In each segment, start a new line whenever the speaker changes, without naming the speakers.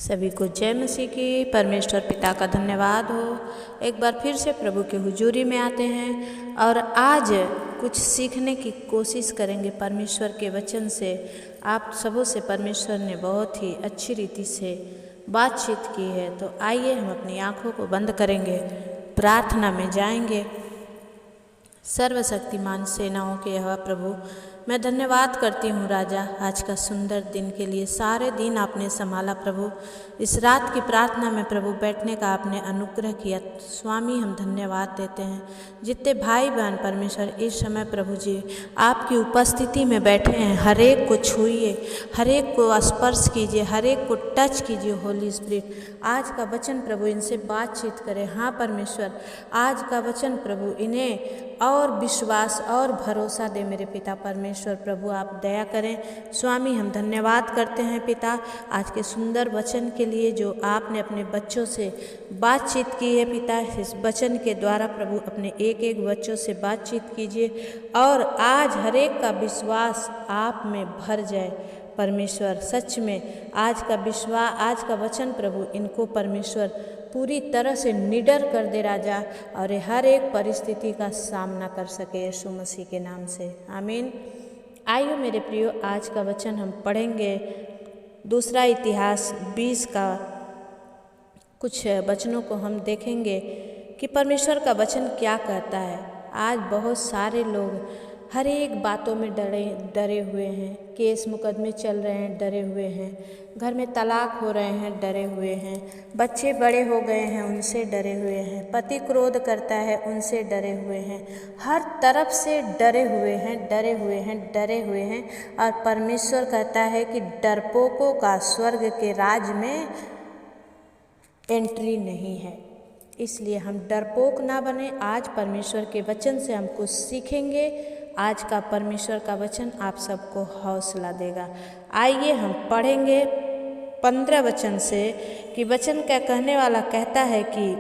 सभी को जय मसीह की। परमेश्वर पिता का धन्यवाद हो। एक बार फिर से प्रभु के हुजूरी में आते हैं और आज कुछ सीखने की कोशिश करेंगे परमेश्वर के वचन से। आप सबों से परमेश्वर ने बहुत ही अच्छी रीति से बातचीत की है, तो आइए हम अपनी आँखों को बंद करेंगे, प्रार्थना में जाएंगे। सर्वशक्तिमान सेनाओं के यहोवा प्रभु, मैं धन्यवाद करती हूँ राजा, आज का सुंदर दिन के लिए। सारे दिन आपने संभाला प्रभु। इस रात की प्रार्थना में प्रभु बैठने का आपने अनुग्रह किया। स्वामी, हम धन्यवाद देते हैं। जितने भाई बहन परमेश्वर इस समय प्रभु जी आपकी उपस्थिति में बैठे हैं, हर एक को छूइए, हर एक को स्पर्श कीजिए, हर एक को टच कीजिए। होली स्पिरिट, आज का वचन प्रभु इनसे बातचीत करें। हाँ परमेश्वर, आज का वचन प्रभु इन्हें और विश्वास और भरोसा दे। मेरे पिता परमेश्वर प्रभु, आप दया करें। स्वामी, हम धन्यवाद करते हैं पिता आज के सुंदर वचन के लिए जो आपने अपने बच्चों से बातचीत की है। पिता, इस वचन के द्वारा प्रभु अपने एक एक बच्चों से बातचीत कीजिए और आज हर एक का विश्वास आप में भर जाए। परमेश्वर, सच में आज का विश्वास, आज का वचन प्रभु इनको परमेश्वर पूरी तरह से निडर कर दे राजा, और ये हर एक परिस्थिति का सामना कर सके यीशु मसीह के नाम से, आमीन। आइए मेरे प्रियो, आज का वचन हम पढ़ेंगे दूसरा इतिहास 20 का कुछ वचनों को हम देखेंगे कि परमेश्वर का वचन क्या कहता है। आज बहुत सारे लोग हर एक बातों में डरे हुए हैं। केस मुकदमे चल रहे हैं, डरे हुए हैं। घर में तलाक हो रहे हैं, डरे हुए हैं। बच्चे बड़े हो गए हैं, उनसे डरे हुए हैं। पति क्रोध करता है, उनसे डरे हुए हैं। हर तरफ से डरे हुए हैं, डरे हुए हैं, डरे हुए हैं। और परमेश्वर कहता है कि डरपोकों का स्वर्ग के राज में एंट्री नहीं है। इसलिए हम डरपोक ना बने। आज परमेश्वर के वचन से हम कुछ सीखेंगे। आज का परमेश्वर का वचन आप सबको हौसला देगा। आइए हम पढ़ेंगे 15 वचन से कि वचन क्या कहने वाला कहता है कि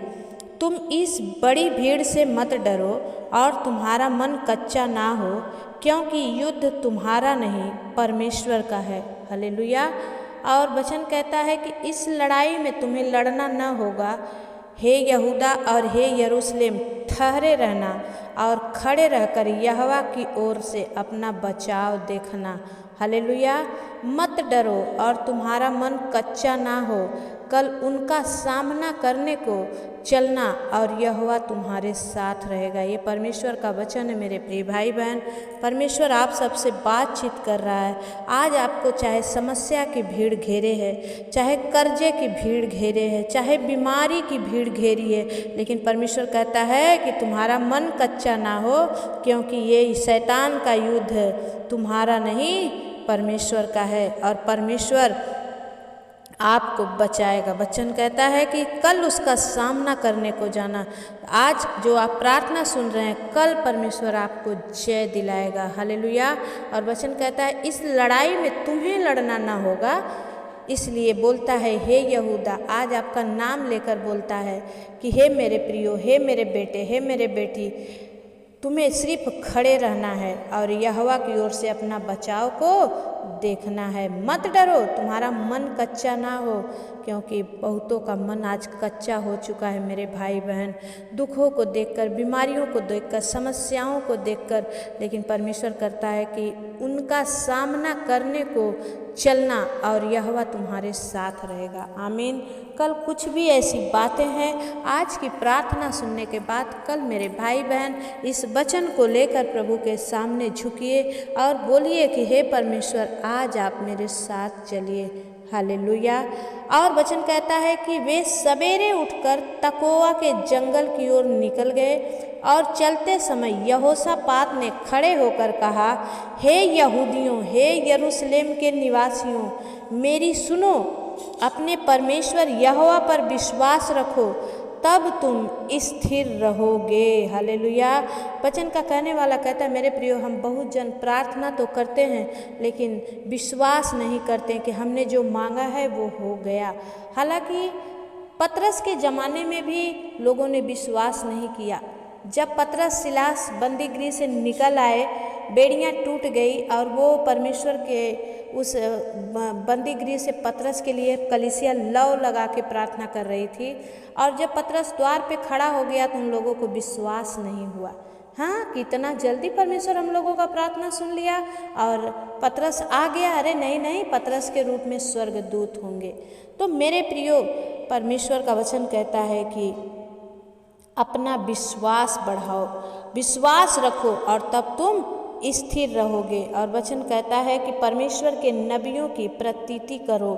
तुम इस बड़ी भीड़ से मत डरो और तुम्हारा मन कच्चा ना हो, क्योंकि युद्ध तुम्हारा नहीं परमेश्वर का है। हालेलुया। और वचन कहता है कि इस लड़ाई में तुम्हें लड़ना न होगा। हे यहूदा और हे यरूशलेम, ठहरे रहना और खड़े रहकर यहोवा की ओर से अपना बचाव देखना। हालेलुया। मत डरो और तुम्हारा मन कच्चा ना हो। कल उनका सामना करने को चलना और यहोवा तुम्हारे साथ रहेगा। ये परमेश्वर का वचन है मेरे प्रिय भाई बहन। परमेश्वर आप सबसे बातचीत कर रहा है। आज आपको चाहे समस्या की भीड़ घेरे है, चाहे कर्जे की भीड़ घेरे है, चाहे बीमारी की भीड़ घेरी है, लेकिन परमेश्वर कहता है कि तुम्हारा मन कच्चा ना हो, क्योंकि ये शैतान का युद्ध तुम्हारा नहीं परमेश्वर का है और परमेश्वर आपको बचाएगा। वचन कहता है कि कल उसका सामना करने को जाना। आज जो आप प्रार्थना सुन रहे हैं, कल परमेश्वर आपको जय दिलाएगा। हालेलुया। और वचन कहता है इस लड़ाई में तुम्हें लड़ना ना होगा। इसलिए बोलता है हे यहूदा, आज आपका नाम लेकर बोलता है कि हे मेरे प्रियो, हे मेरे बेटे, हे मेरे बेटी, तुम्हें सिर्फ खड़े रहना है और यहोवा की ओर से अपना बचाव को देखना है। मत डरो, तुम्हारा मन कच्चा ना हो, क्योंकि बहुतों का मन आज कच्चा हो चुका है मेरे भाई बहन। दुखों को देखकर, बीमारियों को देखकर, समस्याओं को देखकर, लेकिन परमेश्वर करता है कि उनका सामना करने को चलना और यहोवा तुम्हारे साथ रहेगा। आमीन। कल कुछ भी ऐसी बातें हैं, आज की प्रार्थना सुनने के बाद कल मेरे भाई बहन इस वचन को लेकर प्रभु के सामने झुकिए और बोलिए कि हे परमेश्वर, आज आप मेरे साथ चलिए। हालेलुया। और वचन कहता है कि वे सवेरे उठकर तकोआ के जंगल की ओर निकल गए और चलते समय यहोशापात ने खड़े होकर कहा, हे यहूदियों, हे यरूशलेम के निवासियों, मेरी सुनो। अपने परमेश्वर यहोवा पर विश्वास रखो, तब तुम स्थिर रहोगे। हालेलुया। वचन का कहने वाला कहता है मेरे प्रियो, हम बहुत जन प्रार्थना तो करते हैं लेकिन विश्वास नहीं करते कि हमने जो मांगा है वो हो गया। हालांकि पतरस के ज़माने में भी लोगों ने विश्वास नहीं किया। जब पतरस सिलास बंदीगृह से निकल आए, बेड़ियाँ टूट गई और वो परमेश्वर के उस बंदी गृह से पतरस के लिए कलीसिया लौ लगा के प्रार्थना कर रही थी। और जब पतरस द्वार पे खड़ा हो गया तो उन लोगों को विश्वास नहीं हुआ। हाँ, कितना जल्दी परमेश्वर हम लोगों का प्रार्थना सुन लिया और पतरस आ गया। अरे नहीं नहीं, पतरस के रूप में स्वर्गदूत होंगे। तो मेरे प्रियो, परमेश्वर का वचन कहता है कि अपना विश्वास बढ़ाओ, विश्वास रखो और तब तुम स्थिर रहोगे। और वचन कहता है कि परमेश्वर के नबियों की प्रतीति करो,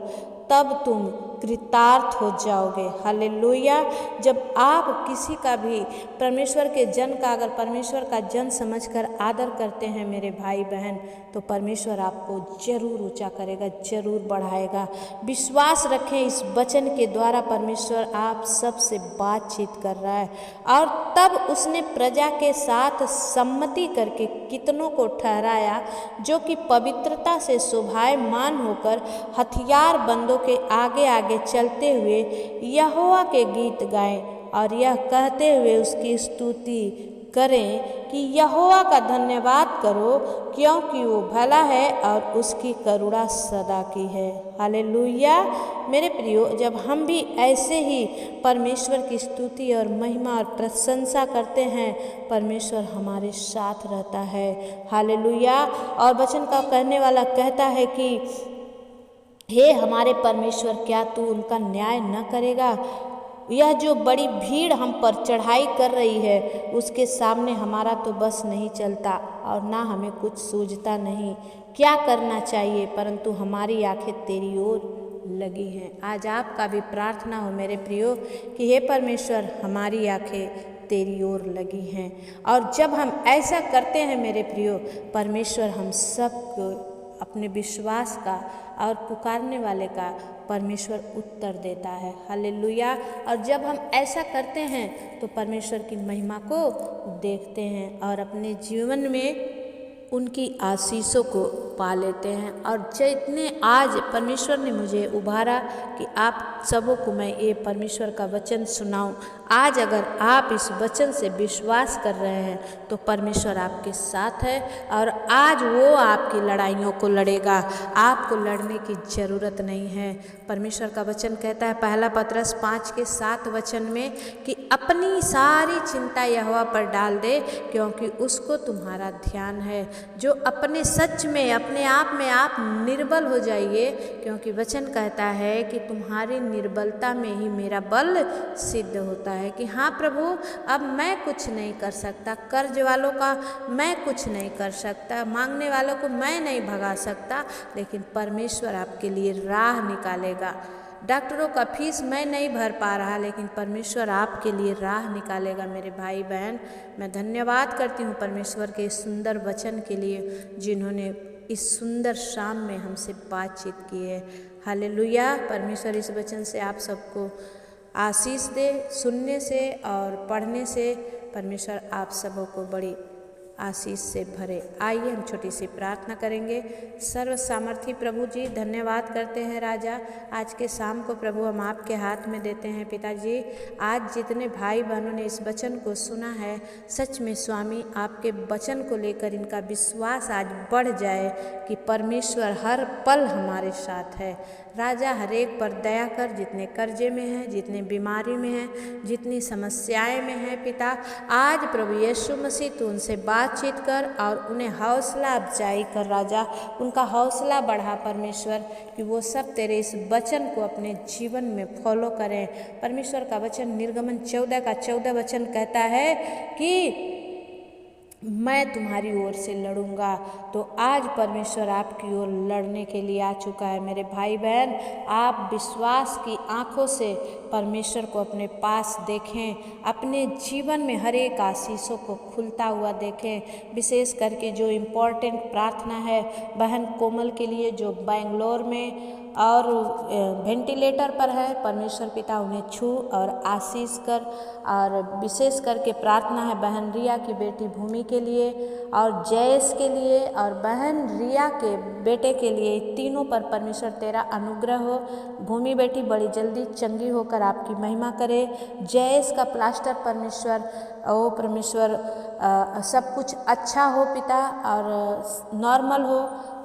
तब तुम कृतार्थ हो जाओगे। हालेलुया। जब आप किसी का भी परमेश्वर के जन का अगर परमेश्वर का जन समझकर आदर करते हैं मेरे भाई बहन, तो परमेश्वर आपको जरूर ऊंचा करेगा, जरूर बढ़ाएगा। विश्वास रखें, इस वचन के द्वारा परमेश्वर आप सबसे बातचीत कर रहा है। और तब उसने प्रजा के साथ सम्मति करके कितनों को ठहराया जो कि पवित्रता से शोभायमान होकर हथियार बंदों के आगे आगे चलते हुए यहोवा के गीत गाएं और यह कहते हुए उसकी स्तुति करें कि यहोवा का धन्यवाद करो, क्योंकि वो भला है और उसकी करुणा सदा की है। हालेलुया। मेरे प्रियो, जब हम भी ऐसे ही परमेश्वर की स्तुति और महिमा और प्रशंसा करते हैं, परमेश्वर हमारे साथ रहता है। हालेलुया। और वचन का कहने वाला कहता है कि हे हमारे परमेश्वर, क्या तू उनका न्याय न करेगा? यह जो बड़ी भीड़ हम पर चढ़ाई कर रही है, उसके सामने हमारा तो बस नहीं चलता और ना हमें कुछ सूझता नहीं क्या करना चाहिए, परंतु हमारी आंखें तेरी ओर लगी हैं। आज आपका भी प्रार्थना हो मेरे प्रियो कि हे परमेश्वर, हमारी आंखें तेरी ओर लगी हैं। और जब हम ऐसा करते हैं मेरे प्रियो, परमेश्वर हम सबको अपने विश्वास का और पुकारने वाले का परमेश्वर उत्तर देता है। हालेलुया। और जब हम ऐसा करते हैं तो परमेश्वर की महिमा को देखते हैं और अपने जीवन में उनकी आशीषों को पा लेते हैं। और जितने आज परमेश्वर ने मुझे उभारा कि आप सबों को मैं ये परमेश्वर का वचन सुनाऊं, आज अगर आप इस वचन से विश्वास कर रहे हैं तो परमेश्वर आपके साथ है और आज वो आपकी लड़ाइयों को लड़ेगा। आपको लड़ने की ज़रूरत नहीं है। परमेश्वर का वचन कहता है पहला पतरस 5:7 में कि अपनी सारी चिंता यहोवा पर डाल दे, क्योंकि उसको तुम्हारा ध्यान है। जो अपने सच में अपने आप में आप निर्बल हो जाइए, क्योंकि वचन कहता है कि तुम्हारी निर्बलता में ही मेरा बल सिद्ध होता है। कि हाँ प्रभु, अब मैं कुछ नहीं कर सकता, कर्ज वालों का मैं कुछ नहीं कर सकता, मांगने वालों को मैं नहीं भगा सकता, लेकिन परमेश्वर आपके लिए राह निकालेगा। डॉक्टरों का फीस मैं नहीं भर पा रहा, लेकिन परमेश्वर आपके लिए राह निकालेगा। मेरे भाई बहन, मैं धन्यवाद करती हूँ परमेश्वर के इस सुंदर वचन के लिए, जिन्होंने इस सुंदर शाम में हमसे बातचीत की है। हालेलुया। परमेश्वर इस वचन से आप सबको आशीष दे। सुनने से और पढ़ने से परमेश्वर आप सबों को बड़ी आशीष से भरे। आइए हम छोटी सी प्रार्थना करेंगे। सर्व सामर्थी प्रभु जी, धन्यवाद करते हैं राजा, आज के शाम को प्रभु हम आपके हाथ में देते हैं। पिताजी, आज जितने भाई बहनों ने इस वचन को सुना है, सच में स्वामी आपके वचन को लेकर इनका विश्वास आज बढ़ जाए कि परमेश्वर हर पल हमारे साथ है। राजा, हर एक पर दया कर, जितने कर्जे में हैं, जितने बीमारी में हैं, जितनी समस्याएं में हैं पिता, आज प्रभु यीशु मसीह तू उनसे बातचीत कर और उन्हें हौसला अफजाई कर राजा, उनका हौसला बढ़ा परमेश्वर, कि वो सब तेरे इस वचन को अपने जीवन में फॉलो करें। परमेश्वर का वचन निर्गमन 14:14 वचन कहता है कि मैं तुम्हारी ओर से लड़ूंगा। तो आज परमेश्वर आपकी ओर लड़ने के लिए आ चुका है। मेरे भाई बहन, आप विश्वास की आंखों से परमेश्वर को अपने पास देखें, अपने जीवन में हर एक आशीषों को खुलता हुआ देखें। विशेष करके जो इम्पोर्टेंट प्रार्थना है बहन कोमल के लिए, जो बेंगलोर में और वेंटिलेटर पर है, परमेश्वर पिता उन्हें छू और आशीष कर। और विशेष करके प्रार्थना है बहन रिया की बेटी भूमि के लिए और जयेश के लिए और बहन रिया के बेटे के लिए, तीनों पर परमेश्वर तेरा अनुग्रह हो। भूमि बेटी बड़ी जल्दी चंगी होकर आपकी महिमा करे। जयेश का प्लास्टर परमेश्वर ओ परमेश्वर सब कुछ अच्छा हो पिता और नॉर्मल हो,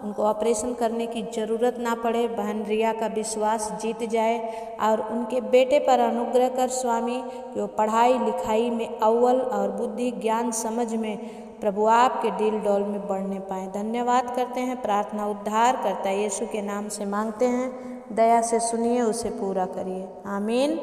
उनको ऑपरेशन करने की ज़रूरत ना पड़े। बहन रिया का विश्वास जीत जाए और उनके बेटे पर अनुग्रह कर स्वामी, कि वो पढ़ाई लिखाई में अव्वल और बुद्धि ज्ञान समझ में प्रभु आपके डील डॉल में बढ़ने पाए। धन्यवाद करते हैं, प्रार्थना उद्धार करता है यीशु के नाम से मांगते हैं, दया से सुनिए, उसे पूरा करिए, आमीन।